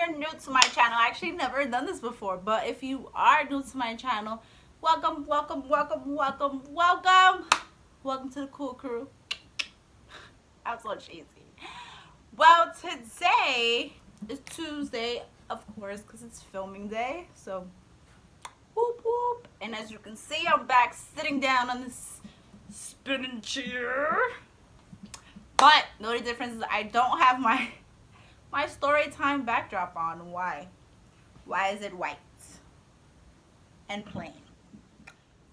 you're new to my channel, I actually never done this before, but if you are new to my channel, welcome, welcome, welcome, welcome, welcome. Welcome to the cool crew. I'm so cheesy. Well, today is Tuesday, of course, because it's filming day. So, whoop whoop. And as you can see, I'm back sitting down on this spinning chair. But the only difference is I don't have my story time backdrop on. Why? Why is it white and plain?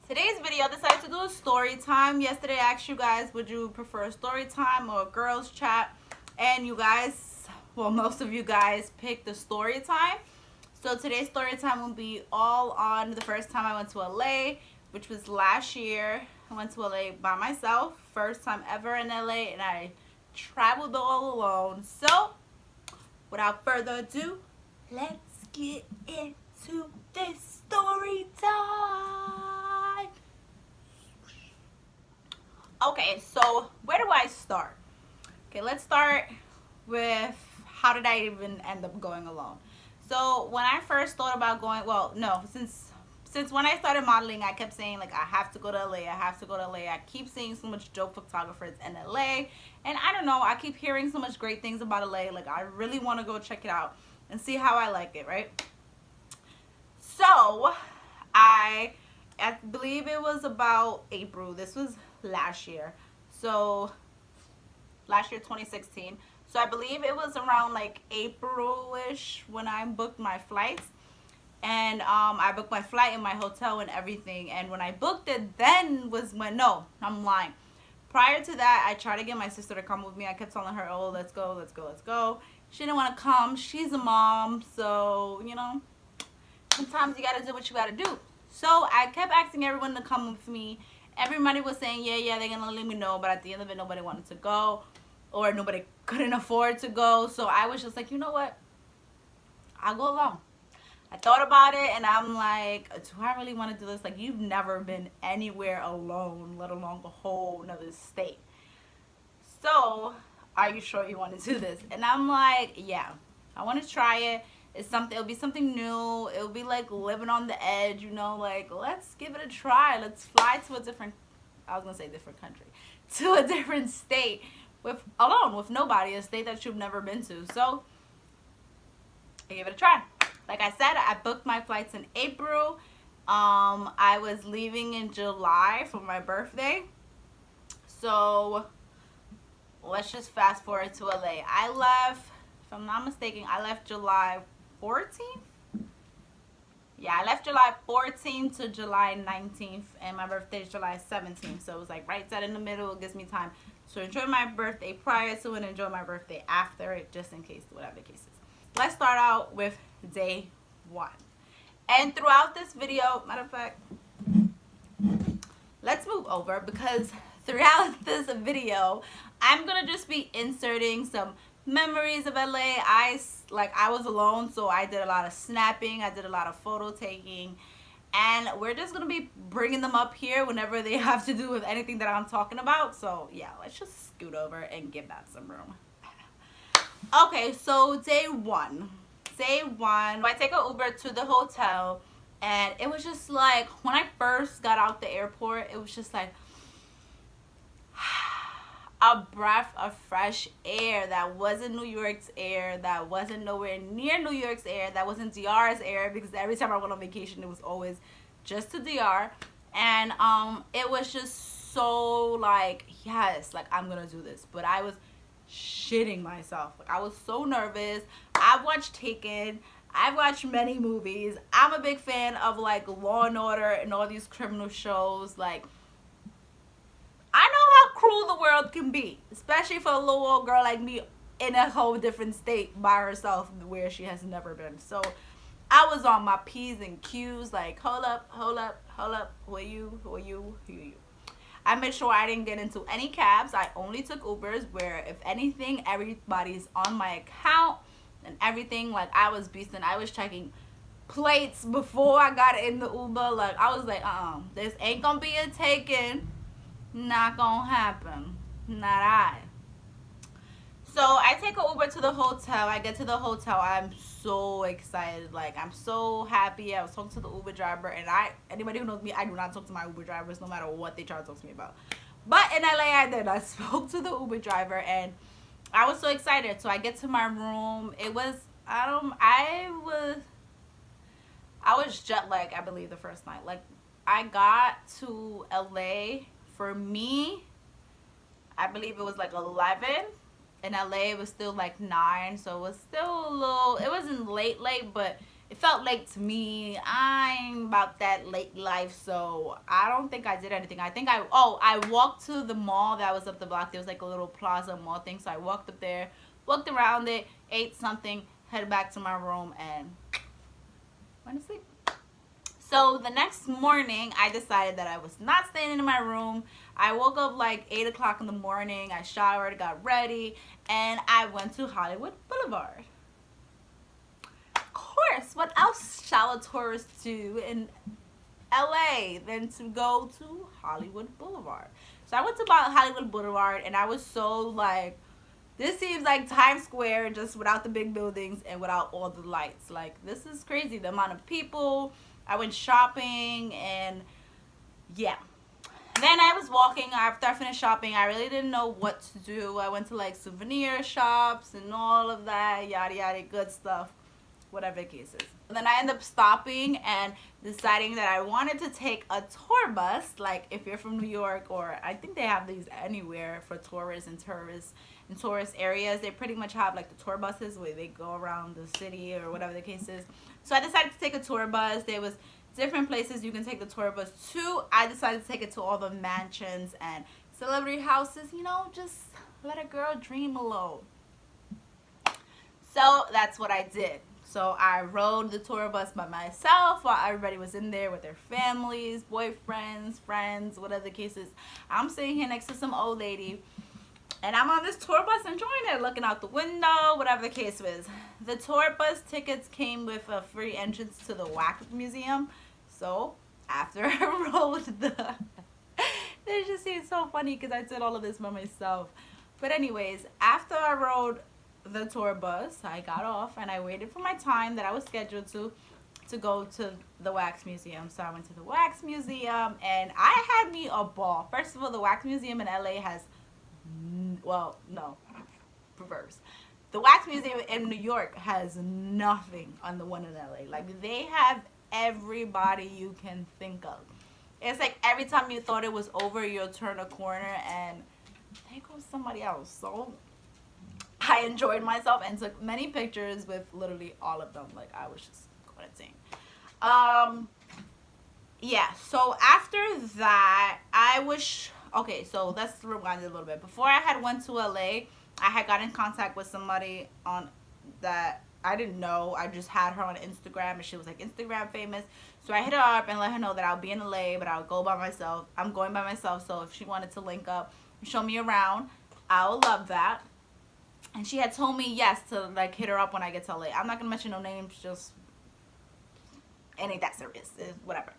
Today's video, I decided to do a story time. Yesterday I asked you guys, would you prefer a story time or a girls chat? And you guys, well, most of you guys picked the story time. So today's story time will be all on the first time I went to LA, which was last year. I went to LA by myself, first time ever in LA, and I traveled all alone. So without further ado, let's get into this story time. Okay, so where do I start? Okay, let's start with how did I even end up going alone. So when I first thought about going, well, no, since when I started modeling, I kept saying, like, I have to go to LA, I have to go to LA. I keep seeing so much dope photographers in LA, and I don't know, I keep hearing so much great things about LA. Like, I really want to go check it out and see how I like it, right? So I believe it was about April. This was last year. So last year, 2016. So I believe it was around like April-ish when I booked my flights. And I booked my flight and my hotel and everything. And when I booked it, then was when, no, I'm lying. Prior to that, I tried to get my sister to come with me. I kept telling her, oh, let's go, let's go, let's go. She didn't want to come. She's a mom. So, you know, sometimes you got to do what you got to do. So I kept asking everyone to come with me. Everybody was saying, yeah, they're going to let me know. But at the end of it, nobody wanted to go. Or nobody couldn't afford to go. So I was just like, you know what? I'll go alone. I thought about it and I'm like, do I really want to do this? Like, you've never been anywhere alone, let alone a whole nother state. So, are you sure you want to do this? And I'm like, yeah, I want to try it. It'll be something new. It'll be like living on the edge, you know, like, let's give it a try. Let's fly to a different, I was going to say different country, to a different state alone, with nobody, a state that you've never been to. So, I gave it a try. Like I said, I booked my flights in April. I was leaving in July for my birthday. So let's just fast forward to LA. I left, if I'm not mistaken, I left July 14th. Yeah, I left July 14th to July 19th, and my birthday is July 17th. So it was like right dead in the middle. It gives me time to enjoy my birthday prior to and enjoy my birthday after it, just in case, whatever the case is. Let's start out with day one. And throughout this video, matter of fact, let's move over, because throughout this video, I'm gonna just be inserting some memories of LA. I was alone, so I did a lot of snapping, I did a lot of photo taking, and we're just gonna be bringing them up here whenever they have to do with anything that I'm talking about. So yeah, let's just scoot over and give that some room. Okay, so day one, I take an Uber to the hotel, and it was just like, when I first got out the airport, it was just like a breath of fresh air that wasn't New York's air, that wasn't nowhere near New York's air, that wasn't DR's air, because every time I went on vacation, it was always just to DR. And it was just so like, yes, like, I'm gonna do this. But I was shitting myself. Like, I was so nervous. I've watched Taken. I've watched many movies. I'm a big fan of like Law and Order and all these criminal shows. Like, I know how cruel the world can be, especially for a little old girl like me in a whole different state by herself where she has never been. So I was on my P's and Q's, like, hold up, who are you? I made sure I didn't get into any cabs. I only took Ubers, where if anything, everybody's on my account and everything. Like, I was beasting. I was checking plates before I got in the Uber. Like, I was like, this ain't gonna be a Taken. Not gonna happen. Not I. So I take an Uber to the hotel. I get to the hotel. I'm so excited. Like, I'm so happy. I was talking to the Uber driver, and anybody who knows me, I do not talk to my Uber drivers no matter what they try to talk to me about. But in LA, I did. I spoke to the Uber driver, and I was so excited. So I get to my room. It was I was jet lagged, I believe, the first night. Like, I got to LA, for me, I believe it was like 11. In LA, it was still like 9, so it was still a little, it wasn't late, but it felt late to me. I'm about that late life, so I don't think I did anything. I think I walked to the mall that was up the block. There was like a little plaza mall thing, so I walked up there, walked around it, ate something, headed back to my room, and went to sleep. So the next morning, I decided that I was not staying in my room. I woke up like 8 o'clock in the morning. I showered, got ready, and I went to Hollywood Boulevard. Of course, what else shall a tourist do in LA than to go to Hollywood Boulevard? So I went to Hollywood Boulevard, and I was so like, this seems like Times Square, just without the big buildings and without all the lights. Like, this is crazy, the amount of people. I went shopping, and yeah. Then I was walking. After I finished shopping, I really didn't know what to do. I went to like souvenir shops and all of that, yada yada, good stuff, whatever the case is. Then I ended up stopping and deciding that I wanted to take a tour bus. Like, if you're from New York, or I think they have these anywhere for tourists and in tourist areas, they pretty much have like the tour buses where they go around the city or whatever the case is. So I decided to take a tour bus. There was different places you can take the tour bus to. I decided to take it to all the mansions and celebrity houses, you know, just let a girl dream a little. So that's what I did. So I rode the tour bus by myself while everybody was in there with their families, boyfriends, friends, whatever the case is. I'm sitting here next to some old lady, and I'm on this tour bus enjoying it, looking out the window, whatever the case was. The tour bus tickets came with a free entrance to the Wax Museum. So after I rode it just seems so funny because I did all of this by myself. But anyways, after I rode the tour bus, I got off and I waited for my time that I was scheduled to go to the Wax Museum. So I went to the Wax Museum, and I had me a ball. First of all, the Wax Museum in LA has, well, no, reverse. The Wax Museum in New York has nothing on the one in LA. Like, they have everybody you can think of. It's like every time you thought it was over, you'll turn a corner and there goes somebody else. So I enjoyed myself and took many pictures with literally all of them. Like, I was just going insane. Yeah, so after that, okay, so let's rewind a little bit. Before I had went to LA, I had got in contact with somebody on that I didn't know. I just had her on Instagram, and she was like Instagram famous. So I hit her up and let her know that I'll be in LA, but I'll go by myself. I'm going by myself, so if she wanted to link up and show me around, I would love that. And she had told me yes to like hit her up when I get to LA. I'm not gonna mention no names, just it ain't that serious. It's whatever.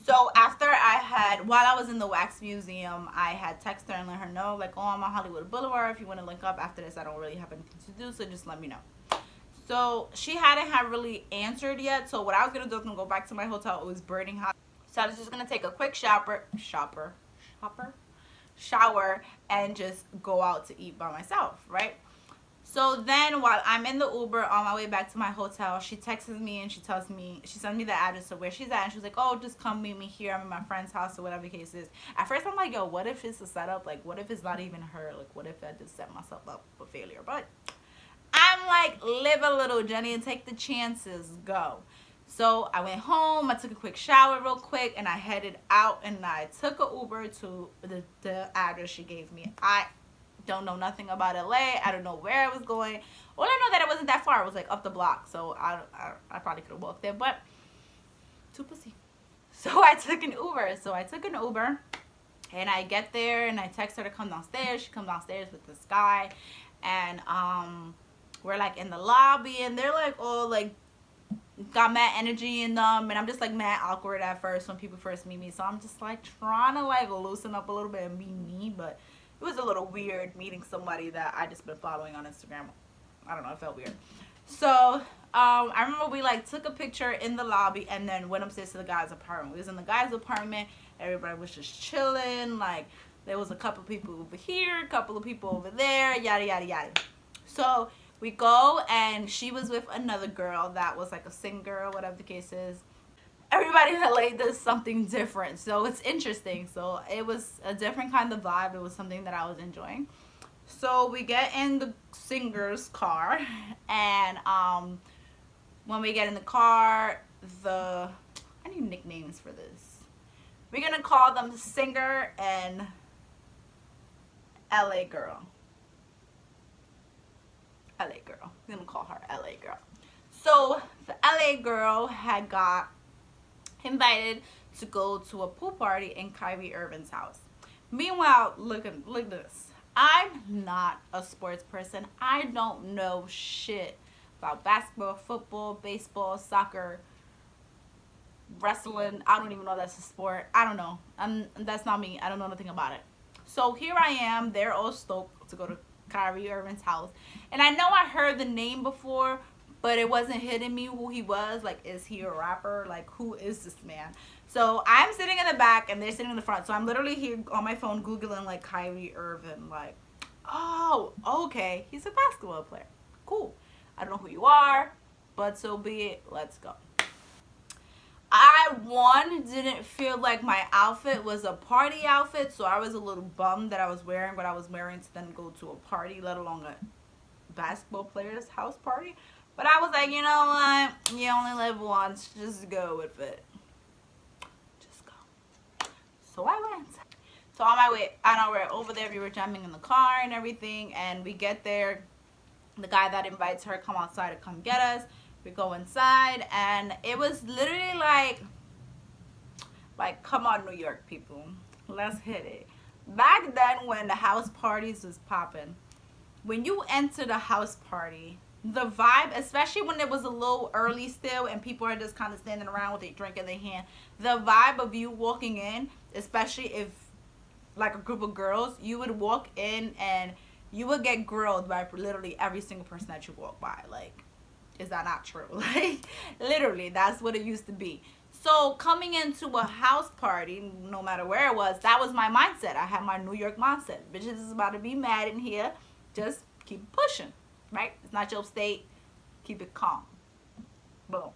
So after while I was in the Wax Museum, I had texted her and let her know, like, oh, I'm on Hollywood Boulevard. If you want to link up after this, I don't really have anything to do, so just let me know. So she hadn't really answered yet. So what I was gonna do is gonna go back to my hotel. It was burning hot, so I was just gonna take a quick shower, and just go out to eat by myself, right? So then while I'm in the Uber on my way back to my hotel, she texts me and she sends me the address of where she's at, and she's like, oh, just come meet me here. I'm in my friend's house or whatever the case is. At first I'm like, yo, what if it's a setup? Like, what if it's not even her? Like, what if I just set myself up for failure? But I'm like, live a little, Jenny, and take the chances. Go. So I went home, I took a quick shower real quick, and I headed out, and I took an Uber to the address she gave me. I don't know nothing about LA. I don't know where I was going. Well, I know that it wasn't that far. It was like up the block, so I probably could have walked there, but too pussy. So I took an Uber. And I get there, and I text her to come downstairs. She comes downstairs with this guy, and we're like in the lobby, and they're like all like got mad energy in them, and I'm just like mad awkward at first when people first meet me. So I'm just like trying to like loosen up a little bit and be me, but it was a little weird meeting somebody that I just been following on Instagram. I don't know, it felt weird. So I remember we like took a picture in the lobby and then went upstairs to the guy's apartment. We was in the guy's apartment. Everybody was just chilling. Like there was a couple people over here, a couple of people over there, yada yada yada. So we go and she was with another girl that was like a singer, whatever the case is. Everybody in LA does something different, so it's interesting. So it was a different kind of vibe. It was something that I was enjoying. So we get in the singer's car, and when we get in the car, I need nicknames for this. We're gonna call them Singer and LA Girl. LA Girl. We're gonna call her LA Girl. So the LA Girl had got invited to go to a pool party in Kyrie Irving's house. Meanwhile, look at this. I'm not a sports person. I don't know shit about basketball, football, baseball, soccer, wrestling. I don't even know that's a sport. I don't know. That's not me. I don't know nothing about it. So here I am. They're all stoked to go to Kyrie Irving's house. And I know I heard the name before, but it wasn't hitting me who he was. Like, is he a rapper? Like, who is this man? So I'm sitting in the back and they're sitting in the front. So I'm literally here on my phone Googling like Kyrie Irving. Like, oh, okay. He's a basketball player. Cool. I don't know who you are, but so be it. Let's go. I didn't feel like my outfit was a party outfit. So I was a little bummed that I was wearing what I was wearing to then go to a party, let alone a basketball player's house party. But I was like, you know what? You only live once. Just go with it. Just go. So I went. So on my way, I know we're over there. We were jamming in the car and everything. And we get there. The guy that invites her come outside to come get us. We go inside. And it was literally like, come on, New York people. Let's hit it. Back then when the house parties was popping, when you enter the house party, the vibe, especially when it was a little early still and people are just kind of standing around with a drink in their hand, the vibe of you walking in, especially if like a group of girls, you would walk in and you would get grilled by literally every single person that you walk by. Like, is that not true? Like, literally, that's what it used to be. So coming into a house party, no matter where it was, that was my mindset. I had my New York mindset. Bitches is about to be mad in here. Just keep pushing. Right? It's not your state. Keep it calm. Boom.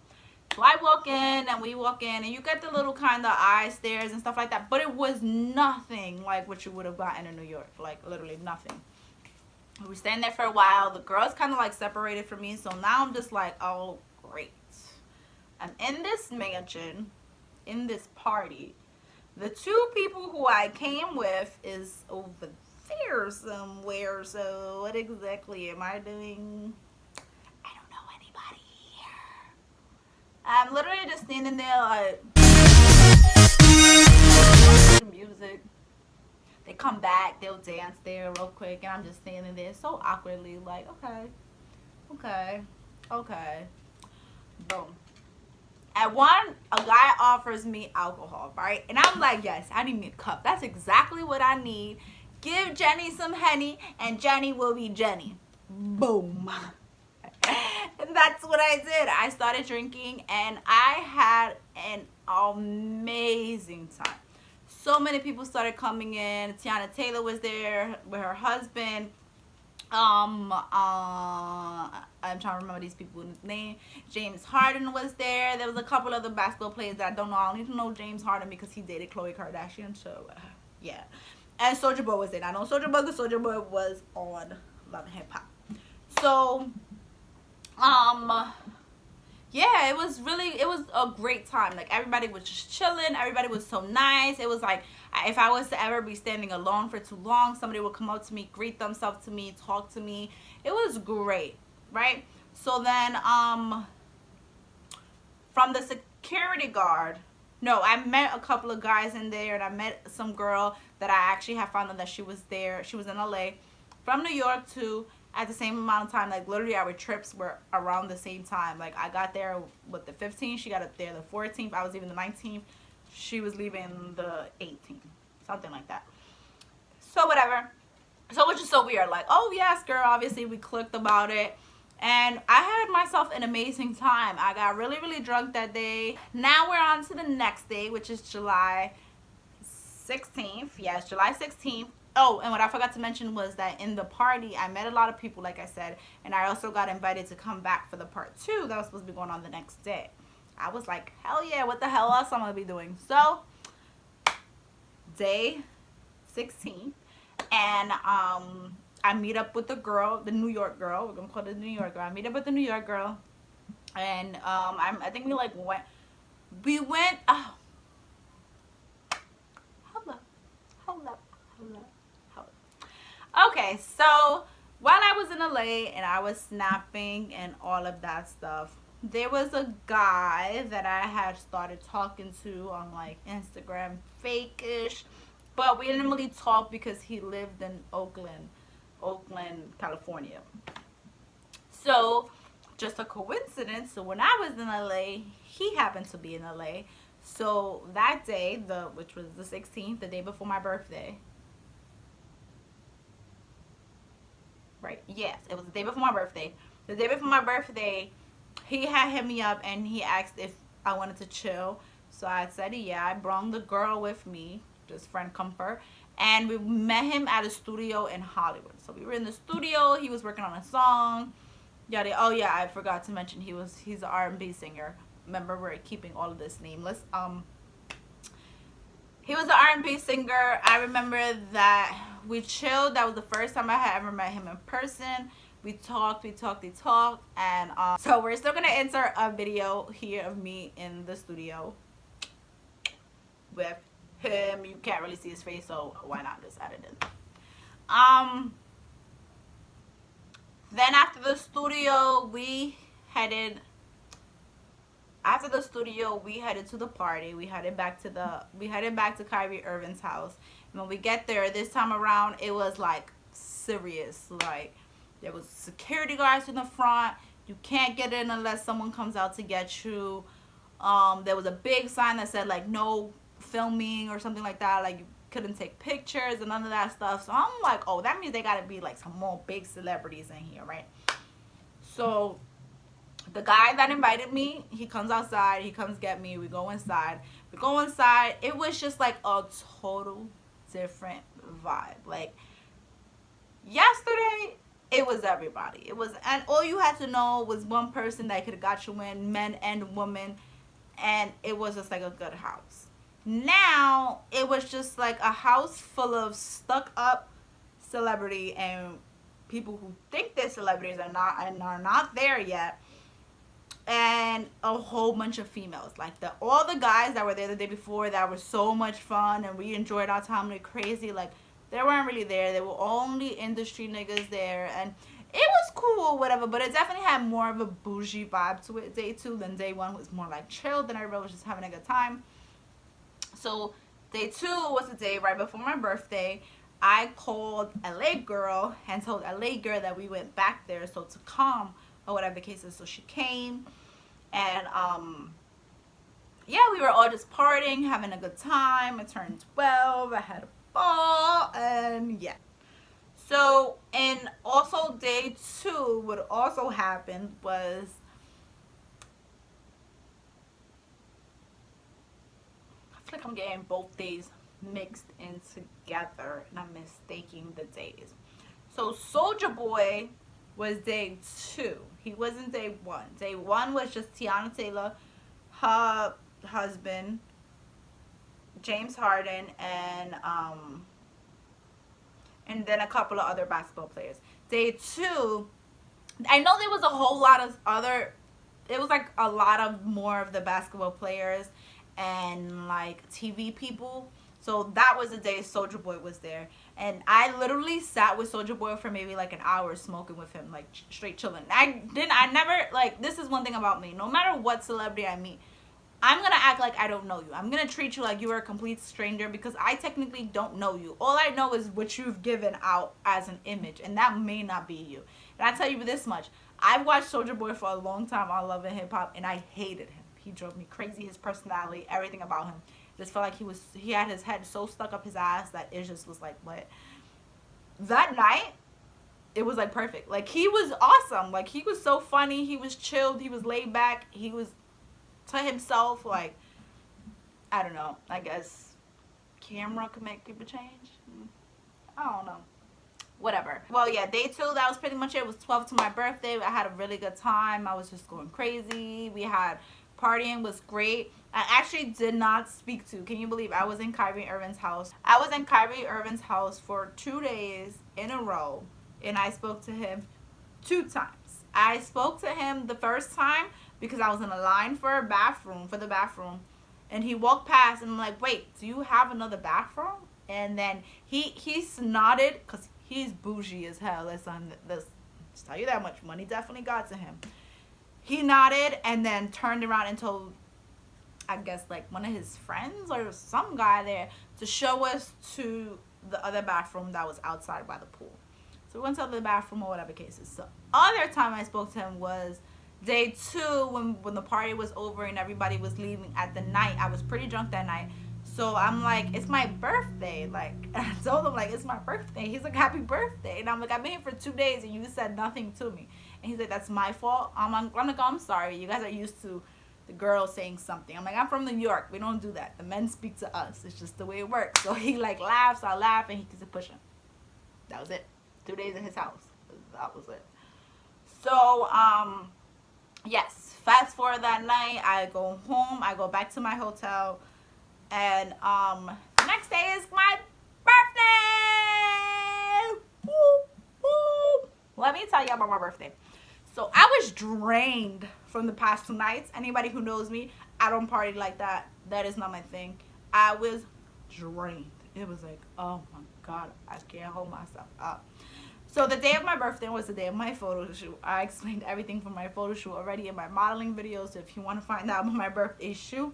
So I walk in and we walk in and you get the little kind of eye stares and stuff like that. But it was nothing like what you would have gotten in New York. Like literally nothing. We were standing there for a while. The girls kind of like separated from me. So now I'm just like, oh, great. I'm in this mansion, in this party. The two people who I came with is over there somewhere. So what exactly am I doing? I don't know anybody here. I'm literally just standing there like music. They come back, they'll dance there real quick, and I'm just standing there so awkwardly like, okay. Boom. At one, a guy offers me alcohol, right? And I'm like, yes, I need me a cup. That's exactly what I need. Give Jenny some Henny, and Jenny will be Jenny. Boom. And that's what I did. I started drinking, and I had an amazing time. So many people started coming in. Tiana Taylor was there with her husband. I'm trying to remember these people's name. James Harden was there. There was a couple other basketball players that I don't know. I don't even know James Harden because he dated Khloe Kardashian. So, yeah. And Soulja Boy was there. I know Soulja Boy because Soulja Boy was on Love and Hip Hop. So, yeah, it was a great time. Like, everybody was just chilling. Everybody was so nice. It was like, if I was to ever be standing alone for too long, somebody would come up to me, greet themselves to me, talk to me. It was great, right? So then, from the security guard, no, I met a couple of guys in there, and I met some girl that I actually had found out that she was there. She was in LA from New York too. At the same amount of time, like literally our trips were around the same time. Like I got there with the 15th, she got up there the 14th, I was leaving the 19th, she was leaving the 18th, something like that. So whatever. So it was just so weird. Like, oh yes, girl. Obviously, we clicked about it. And I had myself an amazing time. I got really, really drunk that day. Now we're on to the next day, which is July 16th. Yes, July 16th. Oh, and what I forgot to mention was that in the party, I met a lot of people, like I said, and I also got invited to come back for the part two that was supposed to be going on the next day. I was like, hell yeah, what the hell else I'm gonna be doing? So, day 16th, and I meet up with the girl, the New York girl. We're gonna call it the New York girl. I meet up with the New York girl, and I think we like went. We went. Oh, hold up, hold up, hold up, hold up. Okay, so while I was in LA and I was snapping and all of that stuff, there was a guy that I had started talking to on like Instagram, fake-ish, but we didn't really talk because he lived in Oakland, California. So, just a coincidence. So when I was in LA, he happened to be in LA. So that day, the which was the 16th, the day before my birthday, right? Yes, it was the day before my birthday. The day before my birthday, he had hit me up and he asked if I wanted to chill. So I said, yeah. I brought the girl with me, just friend comfort, and we met him at a studio in Hollywood. So we were in the studio. He was working on a song. Yada. Oh yeah, I forgot to mention he's an R&B singer. Remember, we're keeping all of this nameless. He was an R&B singer. I remember that we chilled. That was the first time I had ever met him in person. We talked, and so we're still gonna insert a video here of me in the studio with him. You can't really see his face, so why not just edit it? Um, then after the studio we headed to the party. We headed back to Kyrie Irving's house. And when we get there this time around, it was like serious. Like there was security guards in the front. You can't get in unless someone comes out to get you. There was a big sign that said like no filming or something like that. Like you couldn't take pictures and none of that stuff. So I'm like, oh, that means they gotta be like some more big celebrities in here, right? So the guy that invited me, he comes outside, he comes get me, we go inside. It was just like a total different vibe. Like yesterday, it was everybody. It was, and all you had to know was one person that could have got you in, men and women, and it was just like a good house. Now it was just like a house full of stuck up celebrity and people who think they're celebrities are not there yet, and a whole bunch of females. Like all the guys that were there the day before that were so much fun and we enjoyed our time like crazy. Like they weren't really there. They were only industry niggas there, and it was cool, whatever. But it definitely had more of a bougie vibe to it. Day two than day one was more like chilled, and everybody was just having a good time. So day two was the day right before my birthday. I called LA girl and told LA girl that we went back there so to come or whatever the case is. So she came, and yeah, we were all just partying, having a good time. It turned 12. I had a ball, and yeah. So, and also day two, what also happened was I feel like I'm getting both days mixed in together and I'm mistaking the days. So Soldier Boy was day two. He wasn't day one. Day one was just Tiana Taylor, her husband, James Harden, and then a couple of other basketball players. Day two, I know there was a whole lot of other, it was like a lot of more of the basketball players and like TV people. So that was the day Soldier Boy was there. And I literally sat with Soldier Boy for maybe like an hour smoking with him, like straight chilling. I never, like, this is one thing about me. No matter what celebrity I meet, I'm going to act like I don't know you. I'm going to treat you like you are a complete stranger because I technically don't know you. All I know is what you've given out as an image, and that may not be you. And I tell you this much. I've watched Soldier Boy for a long time on Love and Hip Hop, and I hated him. He drove me crazy. His personality, everything about him. Just felt like he had his head so stuck up his ass that it just was like, what? that night, it was like perfect. Like, he was awesome. Like, he was so funny. He was chilled. He was laid back. He was to himself. Like, I don't know. I guess camera can make people change. I don't know. Whatever. Well, yeah, day 2, that was pretty much it. It was 12 to my birthday. I had a really good time. I was just going crazy. We had partying, was great. I actually did not speak to, can you believe, I was in Kyrie Irving's house. I was in Kyrie Irving's house for 2 days in a row, and I spoke to him 2 times. I spoke to him the first time because I was in a line for the bathroom, and he walked past, and I'm like, wait, do you have another bathroom? And then he nodded, because he's bougie as hell. Listen, let's tell you that much. Money definitely got to him. He nodded and then turned around and told, I guess, like, one of his friends or some guy there to show us to the other bathroom that was outside by the pool. So we went to the bathroom or whatever cases. So other time I spoke to him was day 2 when the party was over and everybody was leaving at the night. I was pretty drunk that night. So I'm like, it's my birthday. Like, I told him, like, it's my birthday. He's like, happy birthday. And I'm like, I've been here for 2 days and you said nothing to me. And he's like, that's my fault. I'm like, I'm sorry. You guys are used to the girl saying something. I'm like, I'm from New York. We don't do that. The men speak to us. It's just the way it works. So he, like, laughs. I laugh, and he keeps it pushing. That was it. 2 days in his house. That was it. So, yes. Fast forward that night. I go home. I go back to my hotel. And the next day is my birthday. Woo, woo. Let me tell you about my birthday. So I was drained from the past 2 nights. Anybody who knows me, I don't party like that. That is not my thing. I was drained. It was like, oh my God, I can't hold myself up. So the day of my birthday was the day of my photo shoot. I explained everything from my photo shoot already in my modeling video. So if you want to find out about my birthday shoot,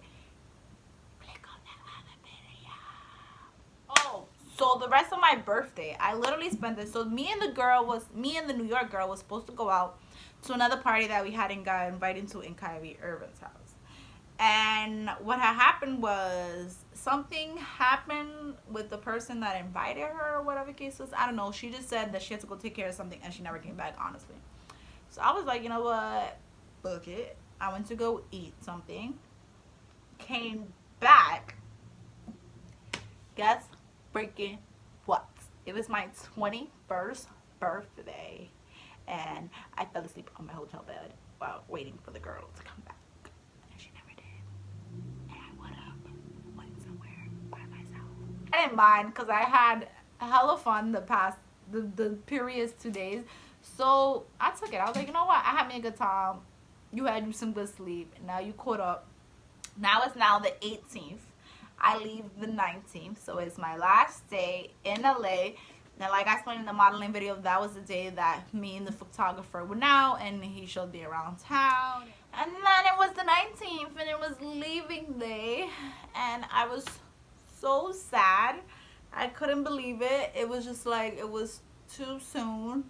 so the rest of my birthday, I literally spent it. So me and the New York girl was supposed to go out to another party that we hadn't got invited to in Kyrie Irving's house. And what had happened was something happened with the person that invited her or whatever case was. I don't know. She just said that she had to go take care of something and she never came back, honestly. So I was like, you know what? Book it. I went to go eat something. Came back. Guess freaking what? It was my 21st birthday, and I fell asleep on my hotel bed while waiting for the girl to come back, and she never did. And I went somewhere by myself. I didn't mind because I had hella fun the previous 2 days, so I took it. I was like, you know what? I had me a good time. You had you some good sleep, and now you caught up. Now it's now the 18th. I leave the 19th, so it's my last day in LA. Now, like I explained in the modeling video, that was the day that me and the photographer went out, and he showed me around town. And then it was the 19th, and it was leaving day, and I was so sad. I couldn't believe it. It was just like, it was too soon.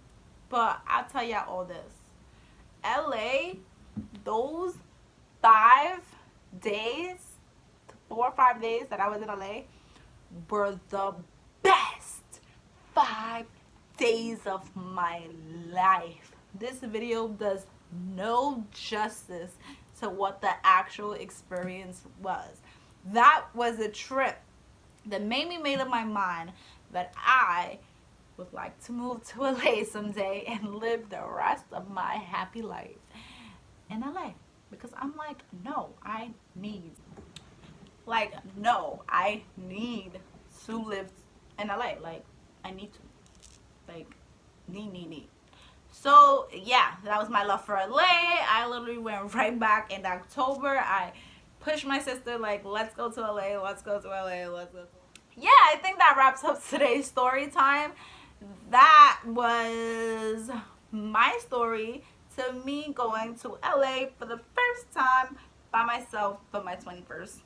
But I'll tell y'all all this. LA, those 5 days, 4 or 5 days that I was in LA were the best 5 days of my life. This video does no justice to what the actual experience was. That was a trip that made me make up my mind that I would like to move to LA someday and live the rest of my happy life in LA. Because I'm like, no, I need to live in LA. Like, I need to. Like, need. So, yeah, that was my love for LA. I literally went right back in October. I pushed my sister, like, let's go to LA, let's go to LA, let's go to LA. Yeah, I think that wraps up today's story time. That was my story to me going to LA for the first time by myself for my 21st.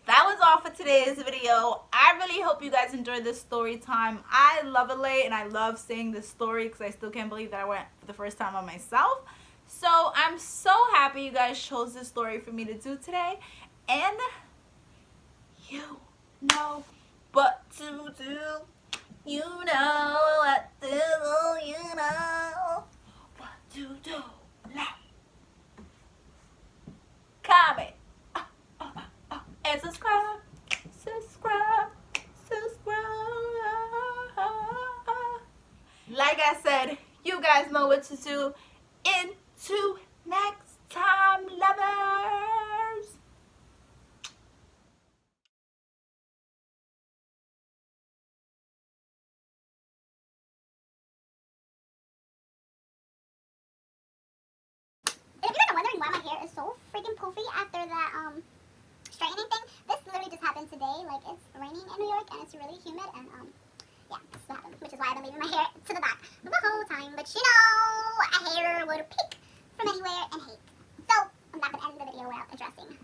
That was all for today's video. I really hope you guys enjoyed this story time. I love LA and I love saying this story because I still can't believe that I went for the first time by myself. So I'm so happy you guys chose this story for me to do today. And you know what to do. You know what to do. You know what to do. Comment and subscribe. Subscribe. Like I said, you guys know what to do. Into next time, lovers. If you guys are wondering why my hair is so freaking poofy after that straightening thing, this literally just happened today. Like, it's raining in New York and it's really humid, and yeah, this is what happened, which is why I've been leaving my hair to the back the whole time. But you know, a hair would pick from anywhere and hate. So I'm not gonna end the video without addressing